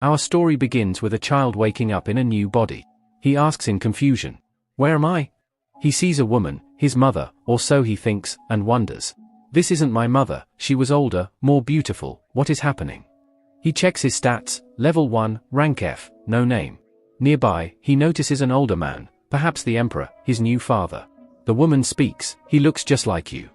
Our story begins with a child waking up in a new body. He asks in confusion, "Where am I?" He sees a woman, his mother, or so he thinks, and wonders. "This isn't my mother, she was older, more beautiful, what is happening?" He checks his stats, level 1, rank F, no name. Nearby, he notices an older man, perhaps the emperor, his new father. The woman speaks, "He looks just like you."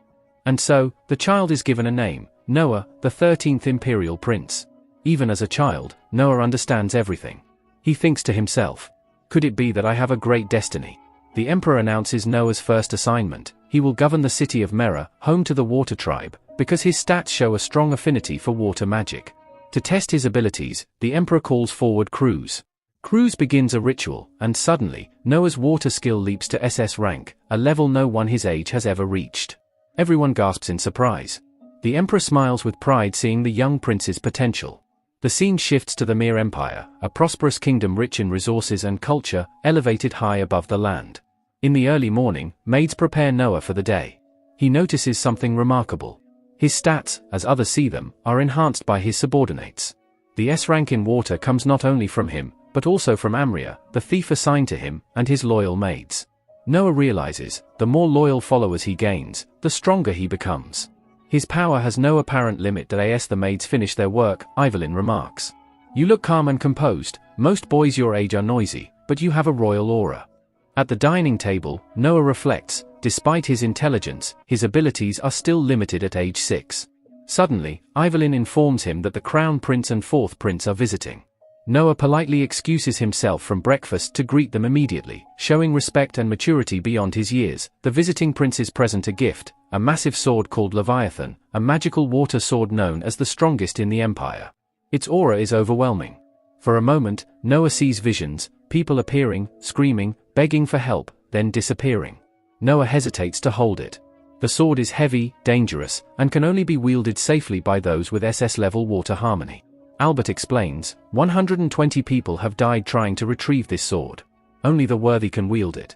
And so, the child is given a name, Noah, the 13th imperial prince. Even as a child, Noah understands everything. He thinks to himself, "Could it be that I have a great destiny?" The emperor announces Noah's first assignment. He will govern the city of Mera, home to the water tribe, because his stats show a strong affinity for water magic. To test his abilities, the emperor calls forward Cruz. Cruz begins a ritual, and suddenly, Noah's water skill leaps to SS rank, a level no one his age has ever reached. Everyone gasps in surprise. The emperor smiles with pride seeing the young prince's potential. The scene shifts to the Mir Empire, a prosperous kingdom rich in resources and culture, elevated high above the land. In the early morning, maids prepare Noah for the day. He notices something remarkable. His stats, as others see them, are enhanced by his subordinates. The S rank in water comes not only from him, but also from Amria, the thief assigned to him, and his loyal maids. Noah realizes, the more loyal followers he gains, the stronger he becomes. His power has no apparent limit as the maids finish their work, Evelyn remarks. "You look calm and composed, most boys your age are noisy, but you have a royal aura." At the dining table, Noah reflects, despite his intelligence, his abilities are still limited at age 6. Suddenly, Evelyn informs him that the crown prince and fourth prince are visiting. Noah politely excuses himself from breakfast to greet them immediately, showing respect and maturity beyond his years. The visiting princes present a gift, a massive sword called Leviathan, a magical water sword known as the strongest in the empire. Its aura is overwhelming. For a moment, Noah sees visions, people appearing, screaming, begging for help, then disappearing. Noah hesitates to hold it. The sword is heavy, dangerous, and can only be wielded safely by those with SS-level water harmony. Albert explains, 120 people have died trying to retrieve this sword. Only the worthy can wield it.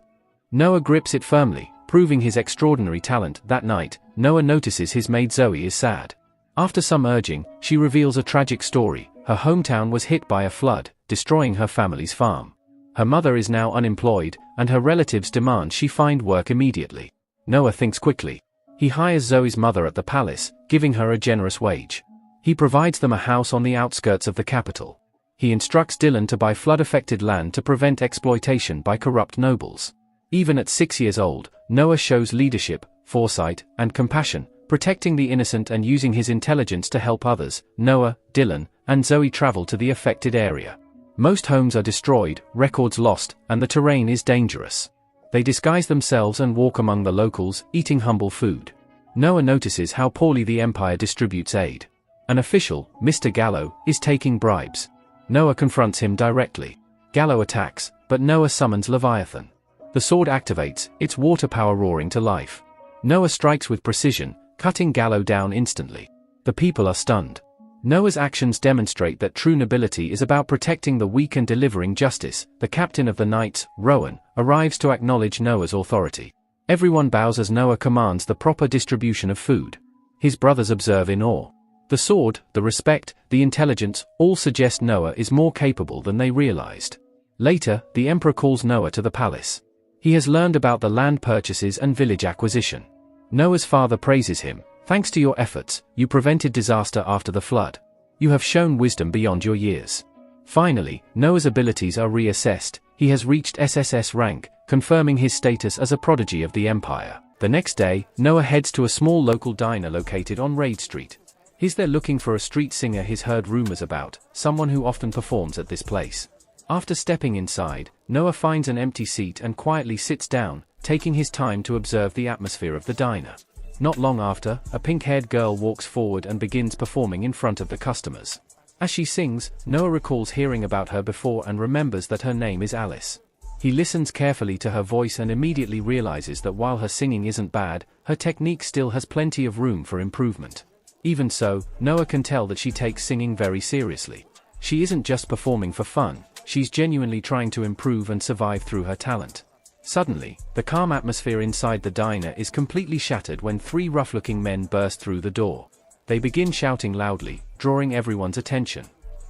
Noah grips it firmly, proving his extraordinary talent. That night, Noah notices his maid Zoe is sad. After some urging, she reveals a tragic story. Her hometown was hit by a flood, destroying her family's farm. Her mother is now unemployed, and her relatives demand she find work immediately. Noah thinks quickly. He hires Zoe's mother at the palace, giving her a generous wage. He provides them a house on the outskirts of the capital. He instructs Dylan to buy flood-affected land to prevent exploitation by corrupt nobles. Even at 6 years old, Noah shows leadership, foresight, and compassion, protecting the innocent and using his intelligence to help others. Noah, Dylan, and Zoe travel to the affected area. Most homes are destroyed, records lost, and the terrain is dangerous. They disguise themselves and walk among the locals, eating humble food. Noah notices how poorly the Empire distributes aid. An official, Mr. Gallo, is taking bribes. Noah confronts him directly. Gallo attacks, but Noah summons Leviathan. The sword activates, its water power roaring to life. Noah strikes with precision, cutting Gallo down instantly. The people are stunned. Noah's actions demonstrate that true nobility is about protecting the weak and delivering justice. The captain of the knights, Rowan, arrives to acknowledge Noah's authority. Everyone bows as Noah commands the proper distribution of food. His brothers observe in awe. The sword, the respect, the intelligence, all suggest Noah is more capable than they realized. Later, the emperor calls Noah to the palace. He has learned about the land purchases and village acquisition. Noah's father praises him. "Thanks to your efforts, you prevented disaster after the flood. You have shown wisdom beyond your years." Finally, Noah's abilities are reassessed. He has reached SSS rank, confirming his status as a prodigy of the empire. The next day, Noah heads to a small local diner located on Raid Street. He's there looking for a street singer he's heard rumors about, someone who often performs at this place. After stepping inside, Noah finds an empty seat and quietly sits down, taking his time to observe the atmosphere of the diner. Not long after, a pink-haired girl walks forward and begins performing in front of the customers. As she sings, Noah recalls hearing about her before and remembers that her name is Alice. He listens carefully to her voice and immediately realizes that while her singing isn't bad, her technique still has plenty of room for improvement. Even so, Noah can tell that she takes singing very seriously. She isn't just performing for fun, she's genuinely trying to improve and survive through her talent. Suddenly, the calm atmosphere inside the diner is completely shattered when 3 rough-looking men burst through the door. They begin shouting loudly, drawing everyone's attention.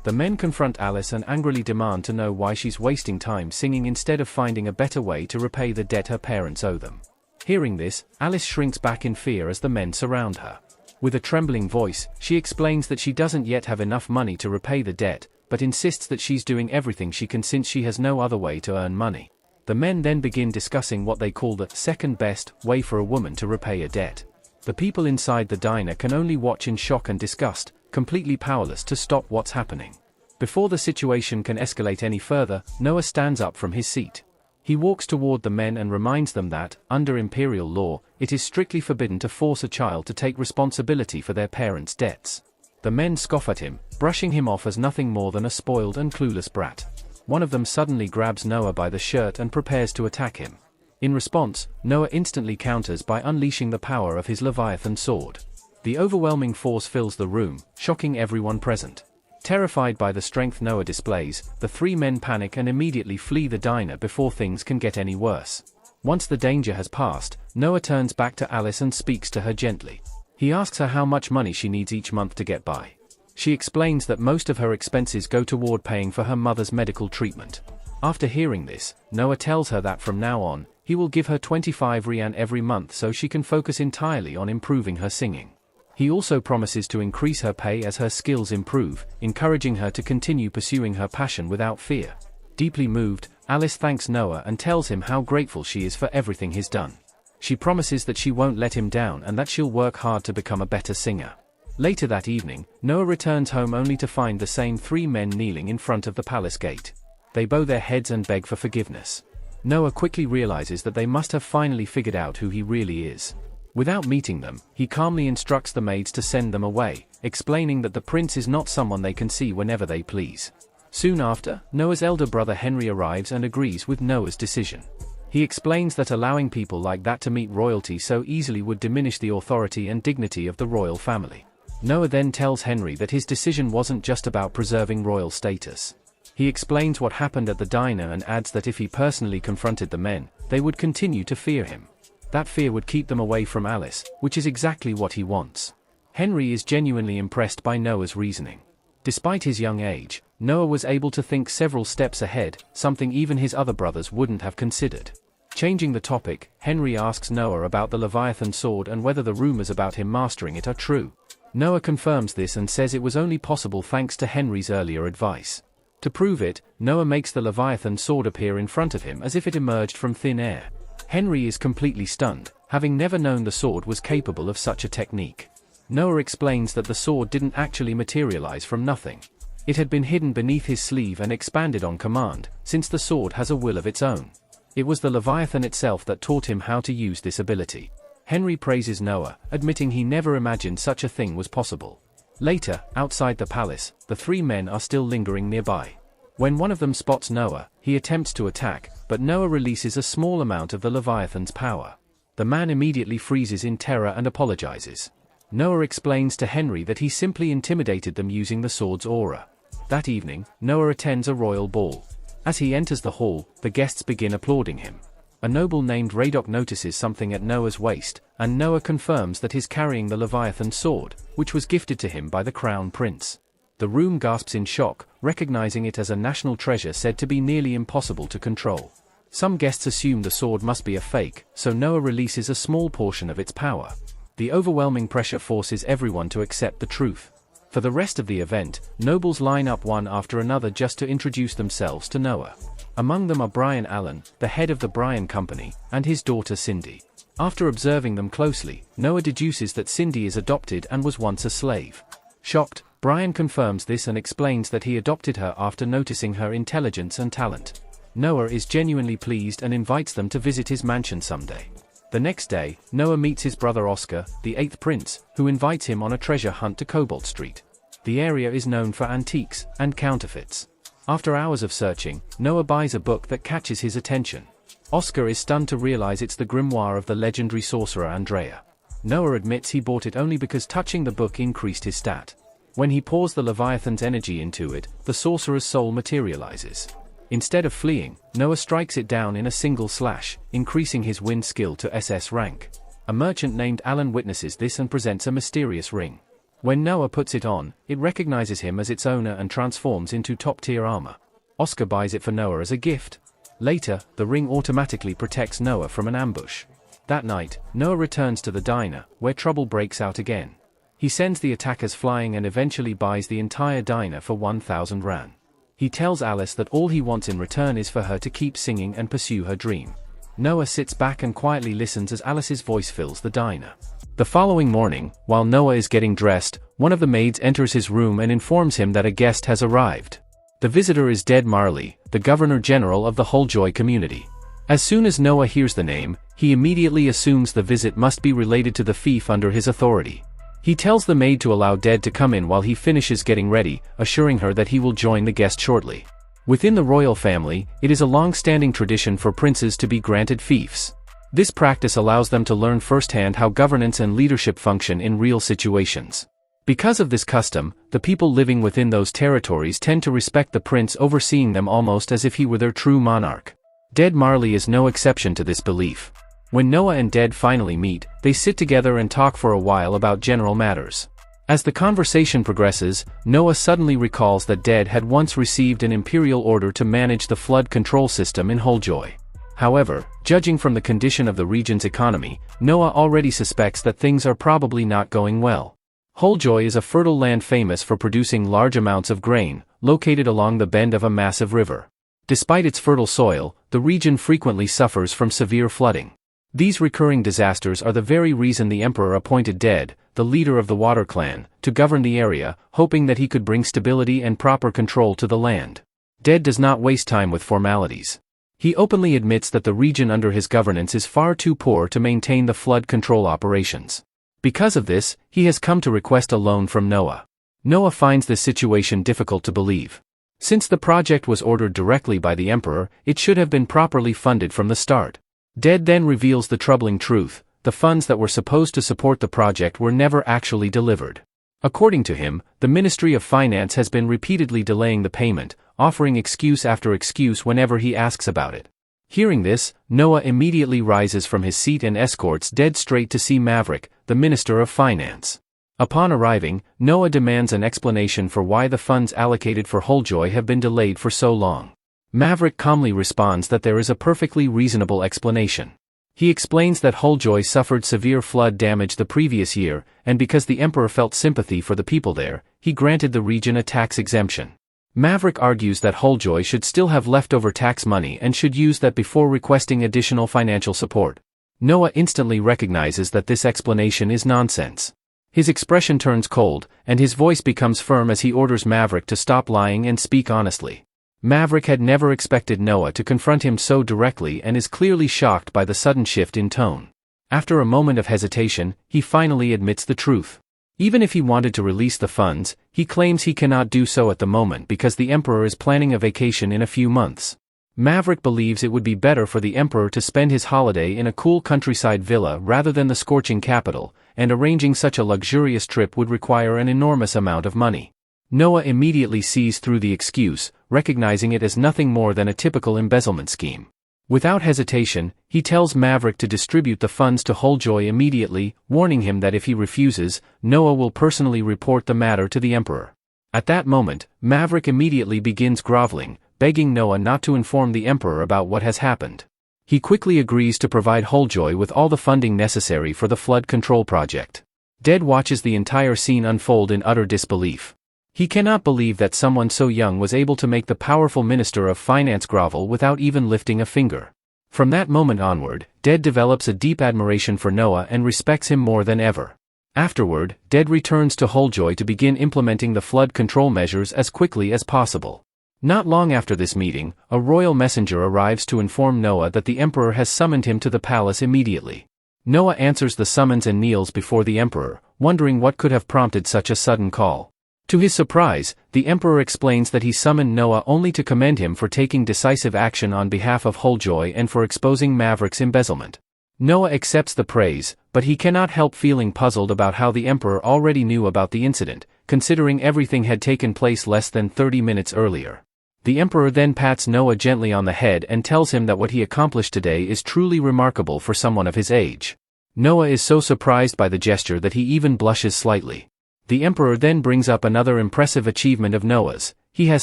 The men confront Alice and angrily demand to know why she's wasting time singing instead of finding a better way to repay the debt her parents owe them. Hearing this, Alice shrinks back in fear as the men surround her. With a trembling voice, she explains that she doesn't yet have enough money to repay the debt, but insists that she's doing everything she can since she has no other way to earn money. The men then begin discussing what they call the second best way for a woman to repay a debt. The people inside the diner can only watch in shock and disgust, completely powerless to stop what's happening. Before the situation can escalate any further, Noah stands up from his seat. He walks toward the men and reminds them that, under imperial law, it is strictly forbidden to force a child to take responsibility for their parents' debts. The men scoff at him, brushing him off as nothing more than a spoiled and clueless brat. One of them suddenly grabs Noah by the shirt and prepares to attack him. In response, Noah instantly counters by unleashing the power of his Leviathan sword. The overwhelming force fills the room, shocking everyone present. Terrified by the strength Noah displays, the three men panic and immediately flee the diner before things can get any worse. Once the danger has passed, Noah turns back to Alice and speaks to her gently. He asks her how much money she needs each month to get by. She explains that most of her expenses go toward paying for her mother's medical treatment. After hearing this, Noah tells her that from now on, he will give her 25 rian every month so she can focus entirely on improving her singing. He also promises to increase her pay as her skills improve, encouraging her to continue pursuing her passion without fear. Deeply moved, Alice thanks Noah and tells him how grateful she is for everything he's done. She promises that she won't let him down and that she'll work hard to become a better singer. Later that evening, Noah returns home only to find the same three men kneeling in front of the palace gate. They bow their heads and beg for forgiveness. Noah quickly realizes that they must have finally figured out who he really is. Without meeting them, he calmly instructs the maids to send them away, explaining that the prince is not someone they can see whenever they please. Soon after, Noah's elder brother Henry arrives and agrees with Noah's decision. He explains that allowing people like that to meet royalty so easily would diminish the authority and dignity of the royal family. Noah then tells Henry that his decision wasn't just about preserving royal status. He explains what happened at the diner and adds that if he personally confronted the men, they would continue to fear him. That fear would keep them away from Alice, which is exactly what he wants. Henry is genuinely impressed by Noah's reasoning. Despite his young age, Noah was able to think several steps ahead, something even his other brothers wouldn't have considered. Changing the topic, Henry asks Noah about the Leviathan sword and whether the rumors about him mastering it are true. Noah confirms this and says it was only possible thanks to Henry's earlier advice. To prove it, Noah makes the Leviathan sword appear in front of him as if it emerged from thin air. Henry is completely stunned, having never known the sword was capable of such a technique. Noah explains that the sword didn't actually materialize from nothing. It had been hidden beneath his sleeve and expanded on command, since the sword has a will of its own. It was the Leviathan itself that taught him how to use this ability. Henry praises Noah, admitting he never imagined such a thing was possible. Later, outside the palace, the three men are still lingering nearby. When one of them spots Noah, he attempts to attack, but Noah releases a small amount of the Leviathan's power. The man immediately freezes in terror and apologizes. Noah explains to Henry that he simply intimidated them using the sword's aura. That evening, Noah attends a royal ball. As he enters the hall, the guests begin applauding him. A noble named Radok notices something at Noah's waist, and Noah confirms that he's carrying the Leviathan sword, which was gifted to him by the crown prince. The room gasps in shock, recognizing it as a national treasure said to be nearly impossible to control. Some guests assume the sword must be a fake, so Noah releases a small portion of its power. The overwhelming pressure forces everyone to accept the truth. For the rest of the event, nobles line up one after another just to introduce themselves to Noah. Among them are Brian Allen, the head of the Brian Company, and his daughter Cindy. After observing them closely, Noah deduces that Cindy is adopted and was once a slave. Shocked, Brian confirms this and explains that he adopted her after noticing her intelligence and talent. Noah is genuinely pleased and invites them to visit his mansion someday. The next day, Noah meets his brother Oscar, the 8th prince, who invites him on a treasure hunt to Cobalt Street. The area is known for antiques and counterfeits. After hours of searching, Noah buys a book that catches his attention. Oscar is stunned to realize it's the grimoire of the legendary sorcerer Andrea. Noah admits he bought it only because touching the book increased his stat. When he pours the Leviathan's energy into it, the sorcerer's soul materializes. Instead of fleeing, Noah strikes it down in a single slash, increasing his wind skill to SS rank. A merchant named Alan witnesses this and presents a mysterious ring. When Noah puts it on, it recognizes him as its owner and transforms into top-tier armor. Oscar buys it for Noah as a gift. Later, the ring automatically protects Noah from an ambush. That night, Noah returns to the diner, where trouble breaks out again. He sends the attackers flying and eventually buys the entire diner for 1,000 rand. He tells Alice that all he wants in return is for her to keep singing and pursue her dream. Noah sits back and quietly listens as Alice's voice fills the diner. The following morning, while Noah is getting dressed, one of the maids enters his room and informs him that a guest has arrived. The visitor is Dead Marley, the Governor-General of the Holdjoy community. As soon as Noah hears the name, he immediately assumes the visit must be related to the fief under his authority. He tells the maid to allow Dead to come in while he finishes getting ready, assuring her that he will join the guest shortly. Within the royal family, it is a long-standing tradition for princes to be granted fiefs. This practice allows them to learn firsthand how governance and leadership function in real situations. Because of this custom, the people living within those territories tend to respect the prince, overseeing them almost as if he were their true monarch. Dead Marley is no exception to this belief. When Noah and Dead finally meet, they sit together and talk for a while about general matters. As the conversation progresses, Noah suddenly recalls that Dead had once received an imperial order to manage the flood control system in Holdjoy. However, judging from the condition of the region's economy, Noah already suspects that things are probably not going well. Holdjoy is a fertile land famous for producing large amounts of grain, located along the bend of a massive river. Despite its fertile soil, the region frequently suffers from severe flooding. These recurring disasters are the very reason the emperor appointed Dead, the leader of the Water Clan, to govern the area, hoping that he could bring stability and proper control to the land. Dead does not waste time with formalities. He openly admits that the region under his governance is far too poor to maintain the flood control operations. Because of this, he has come to request a loan from Noah. Noah finds this situation difficult to believe. Since the project was ordered directly by the emperor, it should have been properly funded from the start. Dead then reveals the troubling truth: the funds that were supposed to support the project were never actually delivered. According to him, the Ministry of Finance has been repeatedly delaying the payment, offering excuse after excuse whenever he asks about it. Hearing this, Noah immediately rises from his seat and escorts Dead straight to see Maverick, the Minister of Finance. Upon arriving, Noah demands an explanation for why the funds allocated for Holdjoy have been delayed for so long. Maverick calmly responds that there is a perfectly reasonable explanation. He explains that Holdjoy suffered severe flood damage the previous year, and because the emperor felt sympathy for the people there, he granted the region a tax exemption. Maverick argues that Holdjoy should still have leftover tax money and should use that before requesting additional financial support. Noah instantly recognizes that this explanation is nonsense. His expression turns cold, and his voice becomes firm as he orders Maverick to stop lying and speak honestly. Maverick had never expected Noah to confront him so directly and is clearly shocked by the sudden shift in tone. After a moment of hesitation, he finally admits the truth. Even if he wanted to release the funds, he claims he cannot do so at the moment because the emperor is planning a vacation in a few months. Maverick believes it would be better for the emperor to spend his holiday in a cool countryside villa rather than the scorching capital, and arranging such a luxurious trip would require an enormous amount of money. Noah immediately sees through the excuse, recognizing it as nothing more than a typical embezzlement scheme. Without hesitation, he tells Maverick to distribute the funds to Holdjoy immediately, warning him that if he refuses, Noah will personally report the matter to the emperor. At that moment, Maverick immediately begins groveling, begging Noah not to inform the emperor about what has happened. He quickly agrees to provide Holdjoy with all the funding necessary for the flood control project. Dead watches the entire scene unfold in utter disbelief. He cannot believe that someone so young was able to make the powerful Minister of Finance grovel without even lifting a finger. From that moment onward, Dead develops a deep admiration for Noah and respects him more than ever. Afterward, Dead returns to Holdjoy to begin implementing the flood control measures as quickly as possible. Not long after this meeting, a royal messenger arrives to inform Noah that the emperor has summoned him to the palace immediately. Noah answers the summons and kneels before the emperor, wondering what could have prompted such a sudden call. To his surprise, the emperor explains that he summoned Noah only to commend him for taking decisive action on behalf of Holdjoy and for exposing Maverick's embezzlement. Noah accepts the praise, but he cannot help feeling puzzled about how the emperor already knew about the incident, considering everything had taken place less than 30 minutes earlier. The emperor then pats Noah gently on the head and tells him that what he accomplished today is truly remarkable for someone of his age. Noah is so surprised by the gesture that he even blushes slightly. The Emperor then brings up another impressive achievement of Noah's. He has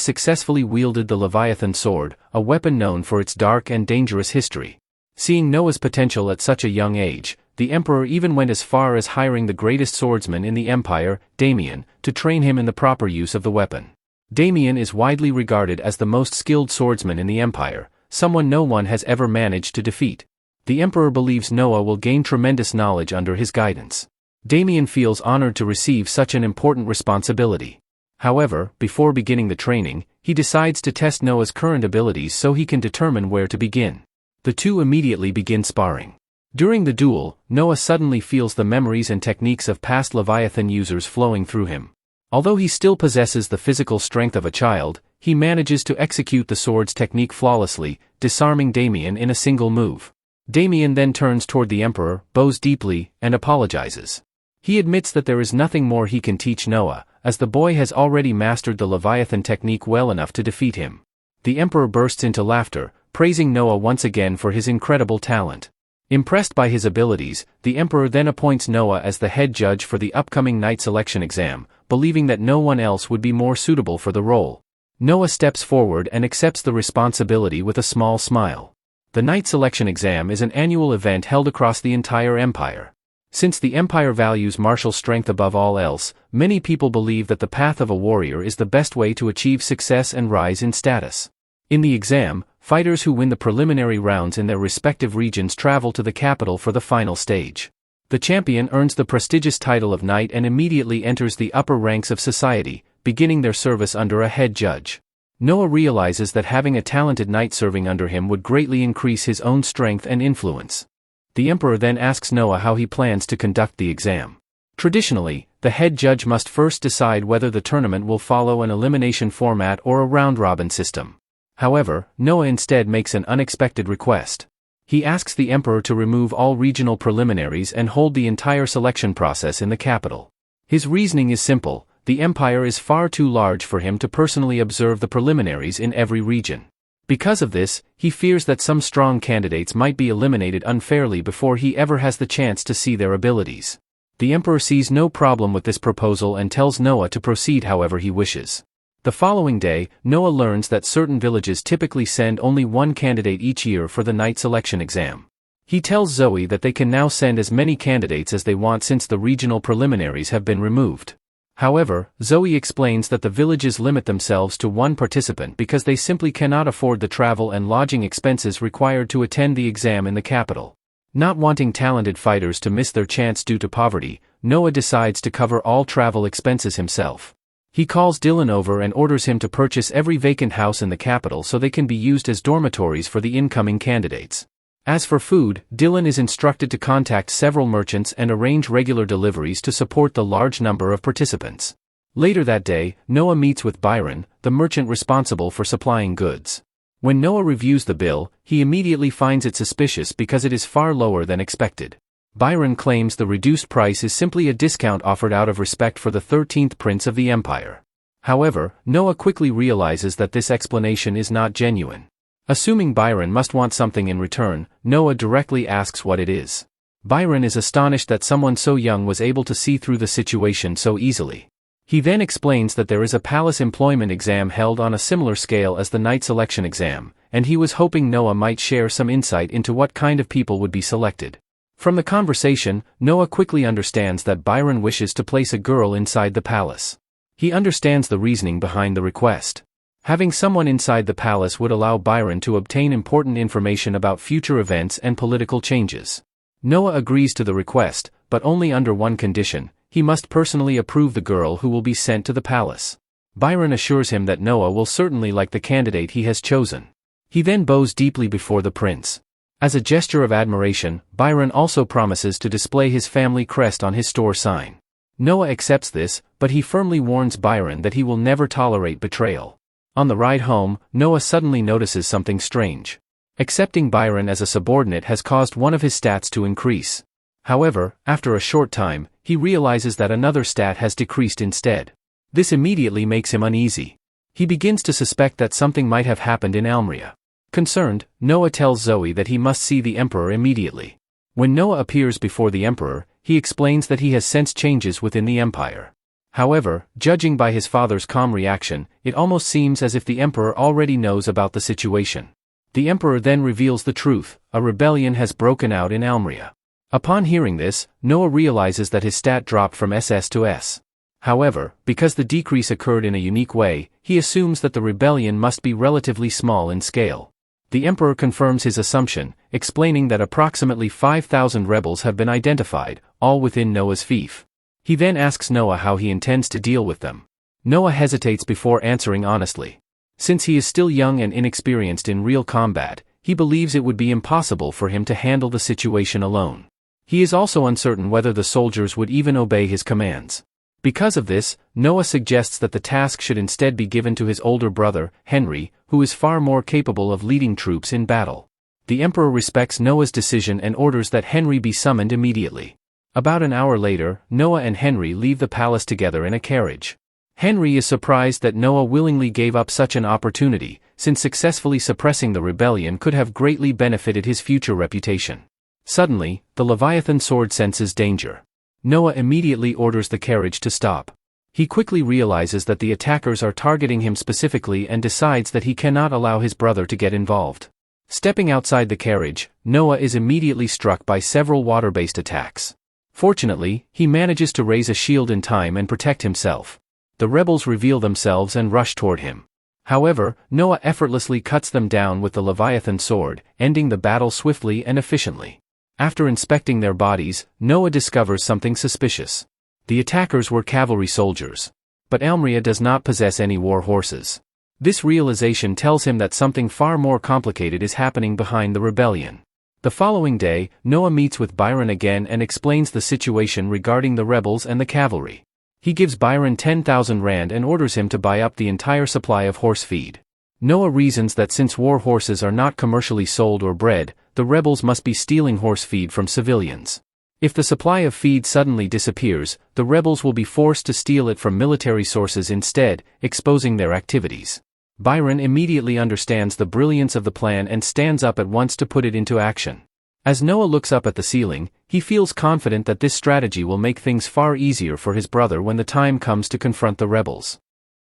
successfully wielded the Leviathan sword, a weapon known for its dark and dangerous history. Seeing Noah's potential at such a young age, the Emperor even went as far as hiring the greatest swordsman in the Empire, Damien, to train him in the proper use of the weapon. Damien is widely regarded as the most skilled swordsman in the Empire, someone no one has ever managed to defeat. The Emperor believes Noah will gain tremendous knowledge under his guidance. Damien feels honored to receive such an important responsibility. However, before beginning the training, he decides to test Noah's current abilities so he can determine where to begin. The two immediately begin sparring. During the duel, Noah suddenly feels the memories and techniques of past Leviathan users flowing through him. Although he still possesses the physical strength of a child, he manages to execute the sword's technique flawlessly, disarming Damien in a single move. Damien then turns toward the Emperor, bows deeply, and apologizes. He admits that there is nothing more he can teach Noah, as the boy has already mastered the Leviathan technique well enough to defeat him. The Emperor bursts into laughter, praising Noah once again for his incredible talent. Impressed by his abilities, the Emperor then appoints Noah as the head judge for the upcoming knight selection exam, believing that no one else would be more suitable for the role. Noah steps forward and accepts the responsibility with a small smile. The knight selection exam is an annual event held across the entire empire. Since the empire values martial strength above all else, many people believe that the path of a warrior is the best way to achieve success and rise in status. In the exam, fighters who win the preliminary rounds in their respective regions travel to the capital for the final stage. The champion earns the prestigious title of knight and immediately enters the upper ranks of society, beginning their service under a head judge. Noah realizes that having a talented knight serving under him would greatly increase his own strength and influence. The Emperor then asks Noah how he plans to conduct the exam. Traditionally, the head judge must first decide whether the tournament will follow an elimination format or a round-robin system. However, Noah instead makes an unexpected request. He asks the Emperor to remove all regional preliminaries and hold the entire selection process in the capital. His reasoning is simple: the empire is far too large for him to personally observe the preliminaries in every region. Because of this, he fears that some strong candidates might be eliminated unfairly before he ever has the chance to see their abilities. The Emperor sees no problem with this proposal and tells Noah to proceed however he wishes. The following day, Noah learns that certain villages typically send only one candidate each year for the knight selection exam. He tells Zoe that they can now send as many candidates as they want since the regional preliminaries have been removed. However, Zoe explains that the villages limit themselves to one participant because they simply cannot afford the travel and lodging expenses required to attend the exam in the capital. Not wanting talented fighters to miss their chance due to poverty, Noah decides to cover all travel expenses himself. He calls Dylan over and orders him to purchase every vacant house in the capital so they can be used as dormitories for the incoming candidates. As for food, Dylan is instructed to contact several merchants and arrange regular deliveries to support the large number of participants. Later that day, Noah meets with Byron, the merchant responsible for supplying goods. When Noah reviews the bill, he immediately finds it suspicious because it is far lower than expected. Byron claims the reduced price is simply a discount offered out of respect for the 13th prince of the empire. However, Noah quickly realizes that this explanation is not genuine. Assuming Byron must want something in return, Noah directly asks what it is. Byron is astonished that someone so young was able to see through the situation so easily. He then explains that there is a palace employment exam held on a similar scale as the knight selection exam, and he was hoping Noah might share some insight into what kind of people would be selected. From the conversation, Noah quickly understands that Byron wishes to place a girl inside the palace. He understands the reasoning behind the request. Having someone inside the palace would allow Byron to obtain important information about future events and political changes. Noah agrees to the request, but only under one condition: he must personally approve the girl who will be sent to the palace. Byron assures him that Noah will certainly like the candidate he has chosen. He then bows deeply before the prince. As a gesture of admiration, Byron also promises to display his family crest on his store sign. Noah accepts this, but he firmly warns Byron that he will never tolerate betrayal. On the ride home, Noah suddenly notices something strange. Accepting Byron as a subordinate has caused one of his stats to increase. However, after a short time, he realizes that another stat has decreased instead. This immediately makes him uneasy. He begins to suspect that something might have happened in Almeria. Concerned, Noah tells Zoe that he must see the Emperor immediately. When Noah appears before the Emperor, he explains that he has sensed changes within the Empire. However, judging by his father's calm reaction, it almost seems as if the emperor already knows about the situation. The emperor then reveals the truth: a rebellion has broken out in Almeria. Upon hearing this, Noah realizes that his stat dropped from SS to S. However, because the decrease occurred in a unique way, he assumes that the rebellion must be relatively small in scale. The emperor confirms his assumption, explaining that approximately 5,000 rebels have been identified, all within Noah's fief. He then asks Noah how he intends to deal with them. Noah hesitates before answering honestly. Since he is still young and inexperienced in real combat, he believes it would be impossible for him to handle the situation alone. He is also uncertain whether the soldiers would even obey his commands. Because of this, Noah suggests that the task should instead be given to his older brother, Henry, who is far more capable of leading troops in battle. The emperor respects Noah's decision and orders that Henry be summoned immediately. About an hour later, Noah and Henry leave the palace together in a carriage. Henry is surprised that Noah willingly gave up such an opportunity, since successfully suppressing the rebellion could have greatly benefited his future reputation. Suddenly, the Leviathan sword senses danger. Noah immediately orders the carriage to stop. He quickly realizes that the attackers are targeting him specifically and decides that he cannot allow his brother to get involved. Stepping outside the carriage, Noah is immediately struck by several water-based attacks. Fortunately, he manages to raise a shield in time and protect himself. The rebels reveal themselves and rush toward him. However, Noah effortlessly cuts them down with the Leviathan sword, ending the battle swiftly and efficiently. After inspecting their bodies, Noah discovers something suspicious. The attackers were cavalry soldiers. But Almeria does not possess any war horses. This realization tells him that something far more complicated is happening behind the rebellion. The following day, Noah meets with Byron again and explains the situation regarding the rebels and the cavalry. He gives Byron 10,000 rand and orders him to buy up the entire supply of horse feed. Noah reasons that since war horses are not commercially sold or bred, the rebels must be stealing horse feed from civilians. If the supply of feed suddenly disappears, the rebels will be forced to steal it from military sources instead, exposing their activities. Byron immediately understands the brilliance of the plan and stands up at once to put it into action. As Noah looks up at the ceiling, he feels confident that this strategy will make things far easier for his brother when the time comes to confront the rebels.